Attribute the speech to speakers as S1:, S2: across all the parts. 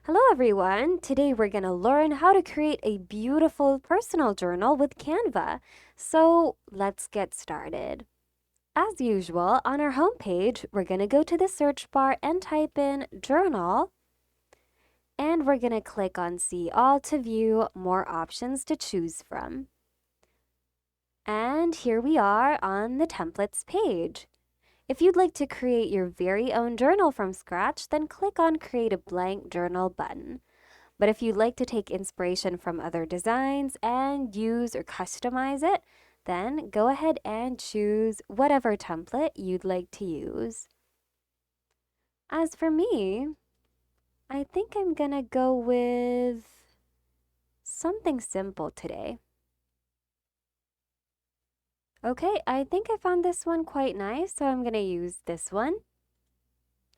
S1: Hello everyone! Today we're going to learn how to create a beautiful personal journal with Canva. So let's get started. As usual, on our homepage, we're going to go to the search bar and type in journal. And we're going to click on see all to view more options to choose from. And here we are on the templates page. If you'd like to create your very own journal from scratch, then click on create a blank journal button. But if you'd like to take inspiration from other designs and use or customize it, then go ahead and choose whatever template you'd like to use. As for me, I think I'm gonna go with something simple today. Okay, I think I found this one quite nice, so I'm gonna use this one.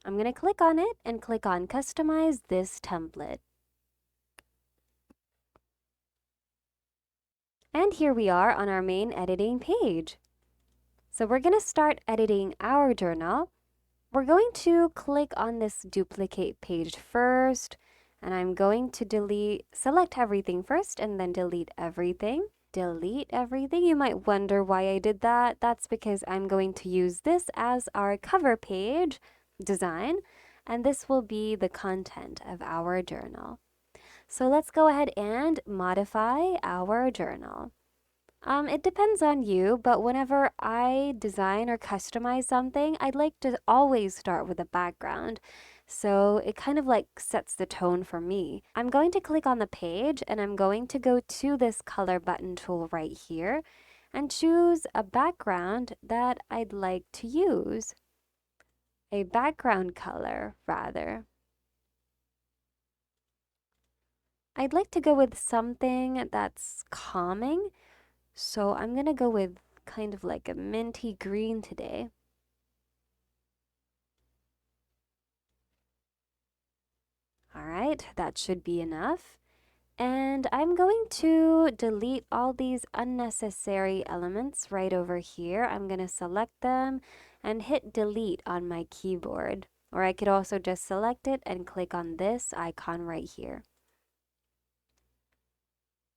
S1: I'm gonna click on it and click on Customize this template. And here we are on our main editing page. So we're going to start editing our journal. We're going to click on this duplicate page first, and I'm going to select everything first and then delete everything. Delete everything. You might wonder why I did that. That's because I'm going to use this as our cover page design, and this will be the content of our journal. So let's go ahead and modify our journal. It depends on you, but whenever I design or customize something, I'd like to always start with a background. So it kind of like sets the tone for me. I'm going to click on the page and I'm going to go to this color button tool right here and choose a background that I'd like to use. A background color, rather. I'd like to go with something that's calming. So I'm going to go with kind of like a minty green today. All right, that should be enough. And I'm going to delete all these unnecessary elements right over here. I'm going to select them and hit delete on my keyboard. Or I could also just select it and click on this icon right here.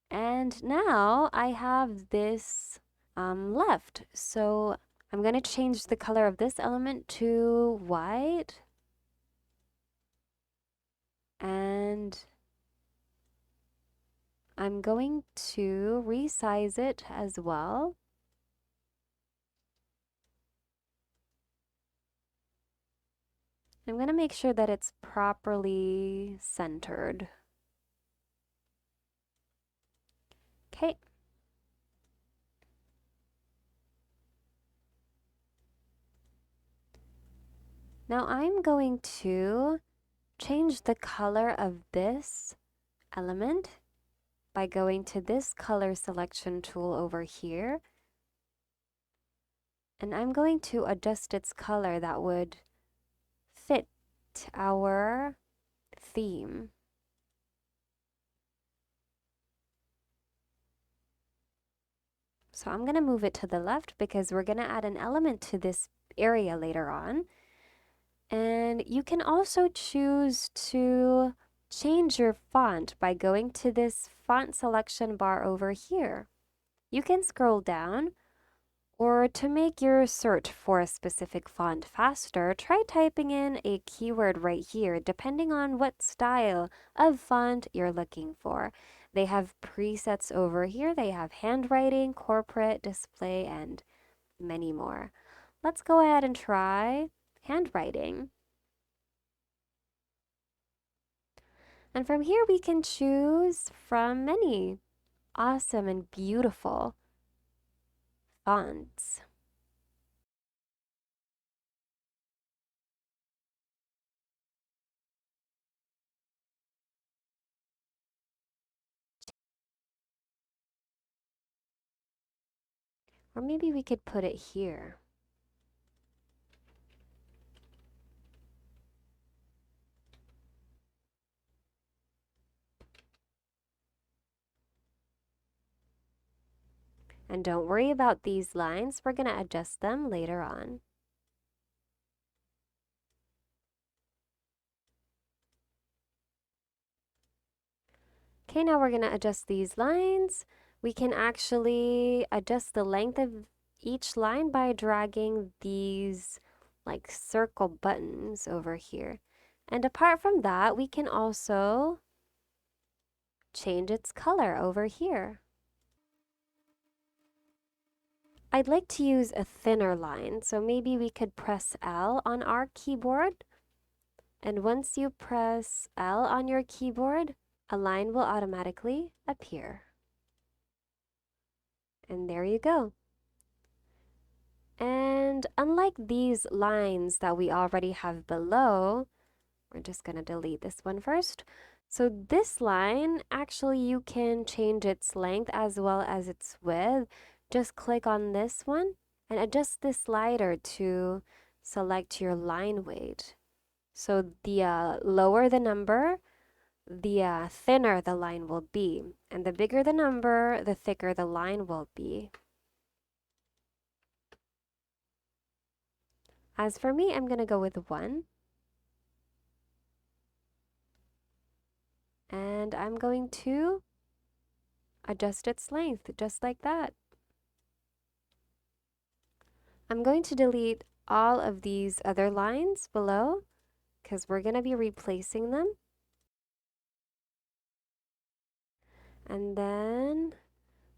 S1: And now I have this left. So I'm going to change the color of this element to white. And I'm going to resize it as well. I'm going to make sure that it's properly centered. Okay. Now I'm going to change the color of this element by going to this color selection tool over here. And I'm going to adjust its color that would fit our theme. So I'm going to move it to the left because we're going to add an element to this area later on. And you can also choose to change your font by going to this font selection bar over here. You can scroll down, or to make your search for a specific font faster, try typing in a keyword right here, depending on what style of font you're looking for. They have presets over here. They have handwriting, corporate, display, and many more. Let's go ahead and try handwriting. And from here we can choose from many awesome and beautiful fonts. Or maybe we could put it here. And don't worry about these lines, we're going to adjust them later on. Okay, now we're gonna adjust these lines. We can actually adjust the length of each line by dragging these like circle buttons over here. And apart from that, we can also change its color over here. I'd like to use a thinner line, so maybe we could press L on our keyboard. And once you press L on your keyboard, a line will automatically appear. And there you go. And unlike these lines that we already have below, we're just going to delete this one first. So this line, actually you can change its length as well as its width. Just click on this one and adjust this slider to select your line weight. So the lower the number, the thinner the line will be. And the bigger the number, the thicker the line will be. As for me, I'm going to go with 1. And I'm going to adjust its length just like that. I'm going to delete all of these other lines below because we're going to be replacing them. And then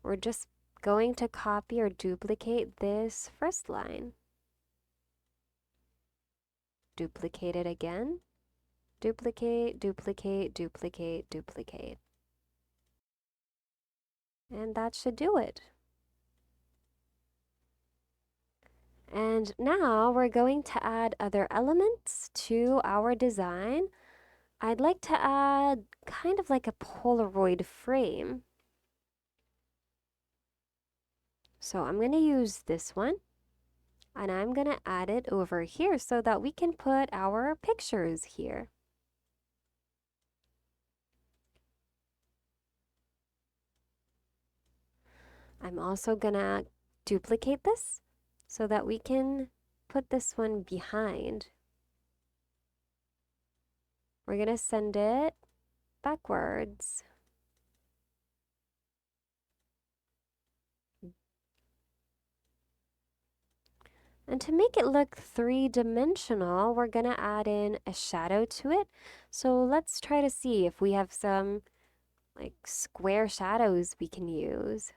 S1: we're just going to copy or duplicate this first line. Duplicate it again. Duplicate, duplicate, duplicate, duplicate. And that should do it. And now we're going to add other elements to our design. I'd like to add kind of like a Polaroid frame. So I'm going to use this one and I'm going to add it over here so that we can put our pictures here. I'm also going to duplicate this so that we can put this one behind. We're going to send it backwards. And to make it look three-dimensional, we're going to add in a shadow to it. So let's try to see if we have some like square shadows we can use.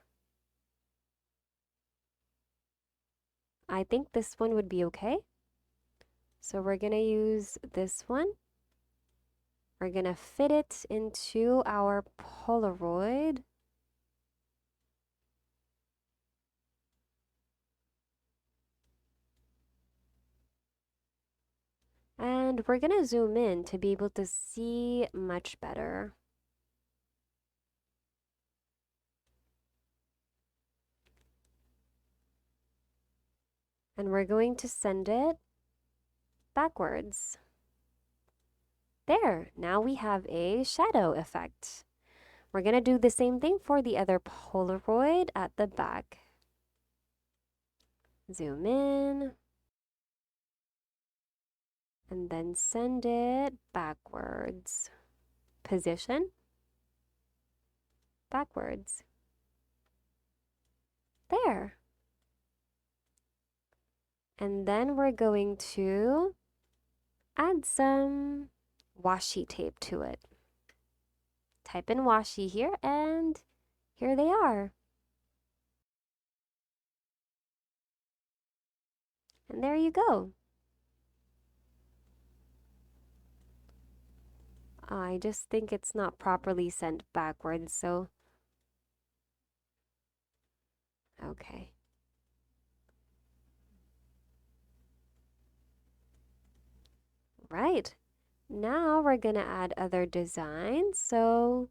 S1: I think this one would be okay. So we're going to use this one. We're going to fit it into our Polaroid. And we're going to zoom in to be able to see much better. And we're going to send it backwards. There, now we have a shadow effect. We're going to do the same thing for the other Polaroid at the back. Zoom in. And then send it backwards. Position. Backwards. There. And then we're going to add some washi tape to it. Type in washi here and here they are. And there you go. I just think it's not properly sent backwards, so okay. Right. Now we're gonna add other designs. So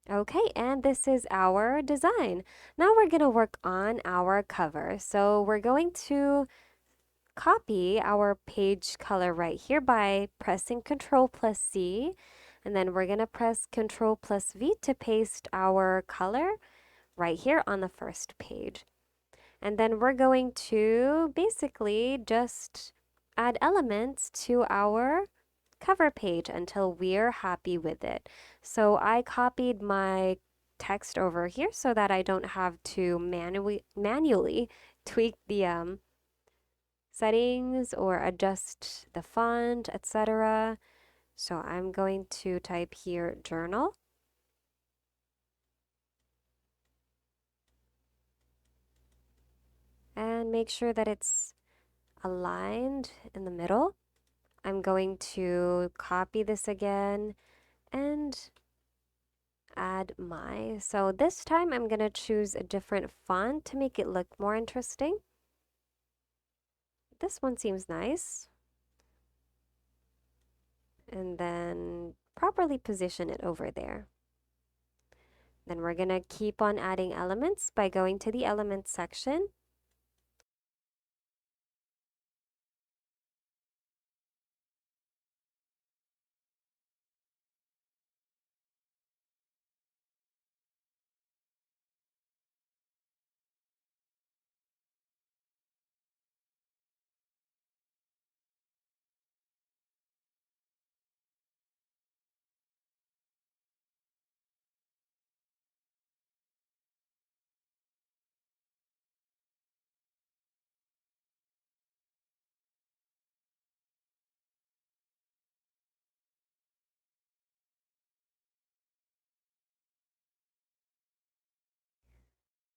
S1: Okay, and this is our design. Now we're going to work on our cover. So we're going to copy our page color right here by pressing Control plus C. And then we're going to press Control plus V to paste our color right here on the first page. And then we're going to basically just add elements to our cover page until we're happy with it. So I copied my text over here so that I don't have to manually tweak the settings or adjust the font, etc. So I'm going to type here journal. And make sure that it's aligned in the middle. I'm going to copy this again and add my. So this time I'm going to choose a different font to make it look more interesting. This one seems nice. And then properly position it over there. Then we're going to keep on adding elements by going to the elements section.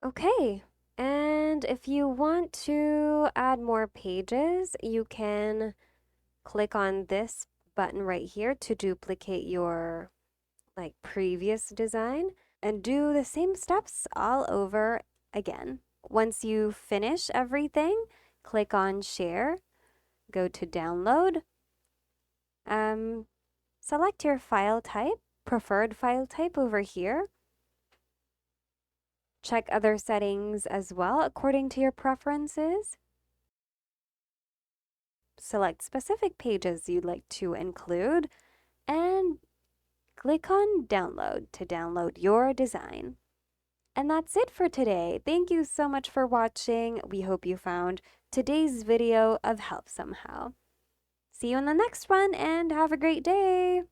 S1: Okay, and if you want to add more pages, you can click on this button right here to duplicate your previous design and do the same steps all over again. Once you finish everything, click on share, go to download, select your file type, preferred file type over here. Check other settings as well according to your preferences. Select specific pages you'd like to include and click on download to download your design. And that's it for today. Thank you so much for watching. We hope you found today's video of help somehow. See you in the next one and have a great day.